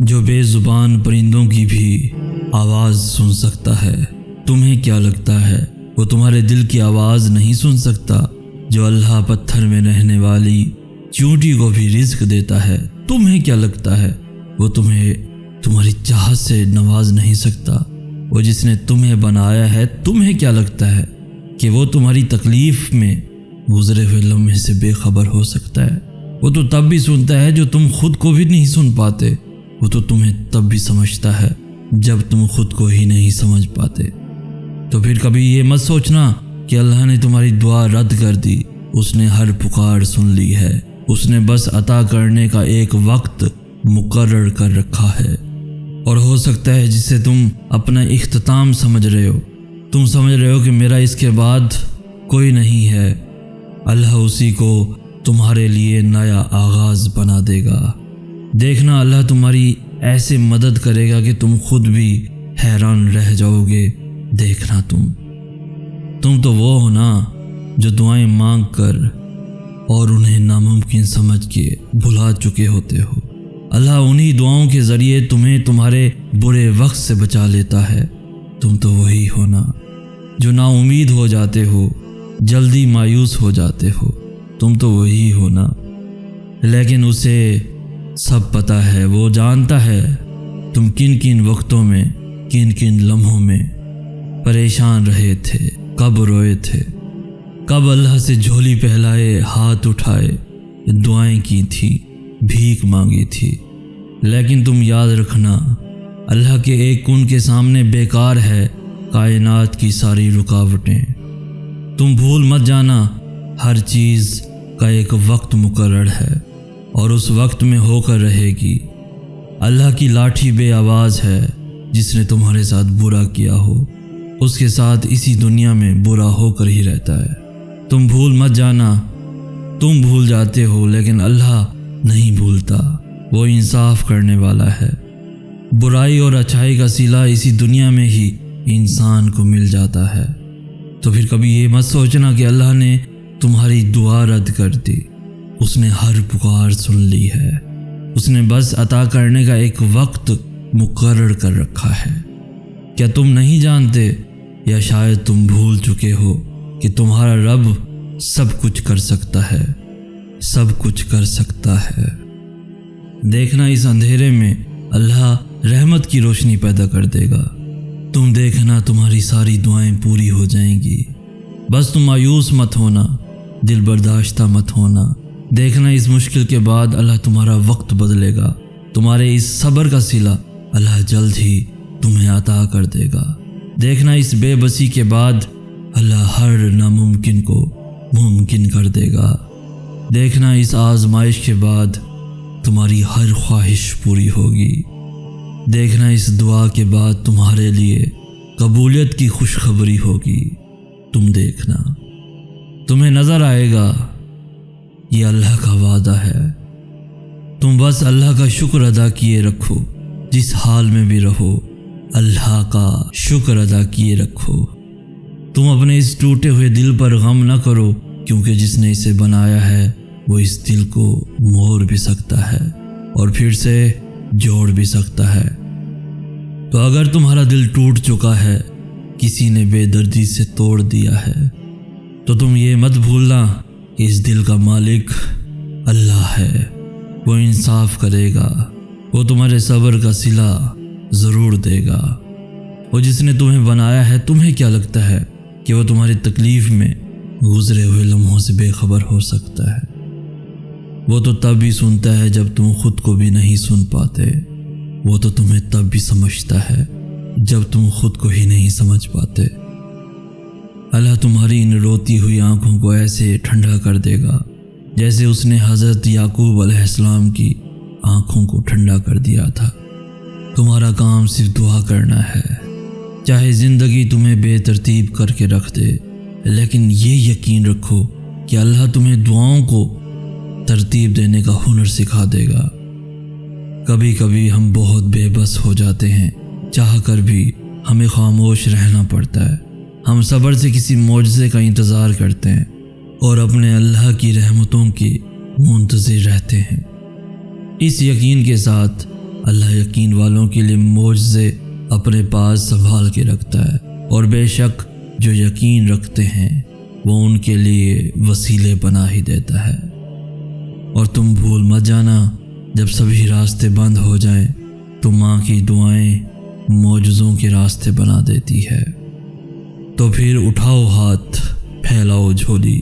جو بے زبان پرندوں کی بھی آواز سن سکتا ہے، تمہیں کیا لگتا ہے وہ تمہارے دل کی آواز نہیں سن سکتا؟ جو اللہ پتھر میں رہنے والی چیونٹی کو بھی رزق دیتا ہے، تمہیں کیا لگتا ہے وہ تمہیں تمہاری چاہت سے نواز نہیں سکتا؟ وہ جس نے تمہیں بنایا ہے، تمہیں کیا لگتا ہے کہ وہ تمہاری تکلیف میں گزرے ہوئے لمحے سے بے خبر ہو سکتا ہے؟ وہ تو تب بھی سنتا ہے جو تم خود کو بھی نہیں سن پاتے، وہ تو تمہیں تب بھی سمجھتا ہے جب تم خود کو ہی نہیں سمجھ پاتے۔ تو پھر کبھی یہ مت سوچنا کہ اللہ نے تمہاری دعا رد کر دی، اس نے ہر پکار سن لی ہے، اس نے بس عطا کرنے کا ایک وقت مقرر کر رکھا ہے، اور ہو سکتا ہے جسے تم اپنا اختتام سمجھ رہے ہو، تم سمجھ رہے ہو کہ میرا اس کے بعد کوئی نہیں ہے، اللہ اسی کو تمہارے لیے نیا آغاز بنا دے گا۔ دیکھنا اللہ تمہاری ایسے مدد کرے گا کہ تم خود بھی حیران رہ جاؤ گے۔ دیکھنا تم تو وہ ہو نا جو دعائیں مانگ کر اور انہیں ناممکن سمجھ کے بھلا چکے ہوتے ہو۔ اللہ انہی دعاؤں کے ذریعے تمہیں تمہارے برے وقت سے بچا لیتا ہے۔ تم تو وہی ہو نا جو نا امید ہو جاتے ہو، جلدی مایوس ہو جاتے ہو، تم تو وہی ہو نا۔ لیکن اسے سب پتہ ہے، وہ جانتا ہے تم کن کن وقتوں میں، کن کن لمحوں میں پریشان رہے تھے، کب روئے تھے، کب اللہ سے جھولی پہلائے، ہاتھ اٹھائے، دعائیں کی تھی، بھیک مانگی تھی۔ لیکن تم یاد رکھنا، اللہ کے ایک کن کے سامنے بیکار ہے کائنات کی ساری رکاوٹیں۔ تم بھول مت جانا، ہر چیز کا ایک وقت مقرر ہے اور اس وقت میں ہو کر رہے گی۔ اللہ کی لاٹھی بے آواز ہے، جس نے تمہارے ساتھ برا کیا ہو اس کے ساتھ اسی دنیا میں برا ہو کر ہی رہتا ہے۔ تم بھول مت جانا، تم بھول جاتے ہو لیکن اللہ نہیں بھولتا، وہ انصاف کرنے والا ہے۔ برائی اور اچھائی کا صلہ اسی دنیا میں ہی انسان کو مل جاتا ہے۔ تو پھر کبھی یہ مت سوچنا کہ اللہ نے تمہاری دعا رد کر دی، اس نے ہر پکار سن لی ہے، اس نے بس عطا کرنے کا ایک وقت مقرر کر رکھا ہے۔ کیا تم نہیں جانتے یا شاید تم بھول چکے ہو کہ تمہارا رب سب کچھ کر سکتا ہے، سب کچھ کر سکتا ہے۔ دیکھنا اس اندھیرے میں اللہ رحمت کی روشنی پیدا کر دے گا۔ تم دیکھنا تمہاری ساری دعائیں پوری ہو جائیں گی۔ بس تم مایوس مت ہونا، دل برداشتہ مت ہونا۔ دیکھنا اس مشکل کے بعد اللہ تمہارا وقت بدلے گا، تمہارے اس صبر کا صلہ اللہ جلد ہی تمہیں عطا کر دے گا۔ دیکھنا اس بے بسی کے بعد اللہ ہر ناممکن کو ممکن کر دے گا۔ دیکھنا اس آزمائش کے بعد تمہاری ہر خواہش پوری ہوگی۔ دیکھنا اس دعا کے بعد تمہارے لیے قبولیت کی خوشخبری ہوگی۔ تم دیکھنا، تمہیں نظر آئے گا، یہ اللہ کا وعدہ ہے۔ تم بس اللہ کا شکر ادا کیے رکھو، جس حال میں بھی رہو اللہ کا شکر ادا کیے رکھو۔ تم اپنے اس ٹوٹے ہوئے دل پر غم نہ کرو، کیونکہ جس نے اسے بنایا ہے وہ اس دل کو موڑ بھی سکتا ہے اور پھر سے جوڑ بھی سکتا ہے۔ تو اگر تمہارا دل ٹوٹ چکا ہے، کسی نے بے دردی سے توڑ دیا ہے، تو تم یہ مت بھولنا کہ اس دل کا مالک اللہ ہے، وہ انصاف کرے گا، وہ تمہارے صبر کا صلہ ضرور دے گا۔ وہ جس نے تمہیں بنایا ہے، تمہیں کیا لگتا ہے کہ وہ تمہاری تکلیف میں گزرے ہوئے لمحوں سے بے خبر ہو سکتا ہے؟ وہ تو تب بھی سنتا ہے جب تم خود کو بھی نہیں سن پاتے، وہ تو تمہیں تب بھی سمجھتا ہے جب تم خود کو ہی نہیں سمجھ پاتے۔ اللہ تمہاری ان روتی ہوئی آنکھوں کو ایسے ٹھنڈا کر دے گا جیسے اس نے حضرت یعقوب علیہ السلام کی آنکھوں کو ٹھنڈا کر دیا تھا۔ تمہارا کام صرف دعا کرنا ہے، چاہے زندگی تمہیں بے ترتیب کر کے رکھ دے، لیکن یہ یقین رکھو کہ اللہ تمہیں دعاؤں کو ترتیب دینے کا ہنر سکھا دے گا۔ کبھی کبھی ہم بہت بے بس ہو جاتے ہیں، چاہ کر بھی ہمیں خاموش رہنا پڑتا ہے۔ ہم صبر سے کسی معجزے کا انتظار کرتے ہیں اور اپنے اللہ کی رحمتوں کی منتظر رہتے ہیں، اس یقین کے ساتھ اللہ یقین والوں کے لیے معجزے اپنے پاس سنبھال کے رکھتا ہے، اور بے شک جو یقین رکھتے ہیں وہ ان کے لیے وسیلے بنا ہی دیتا ہے۔ اور تم بھول مت جانا، جب سبھی راستے بند ہو جائیں تو ماں کی دعائیں معجزوں کے راستے بنا دیتی ہے۔ تو پھر اٹھاؤ ہاتھ، پھیلاؤ جھولی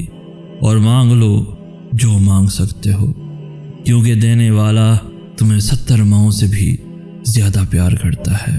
اور مانگ لو جو مانگ سکتے ہو، کیونکہ دینے والا تمہیں 70 ماؤں سے بھی زیادہ پیار کرتا ہے۔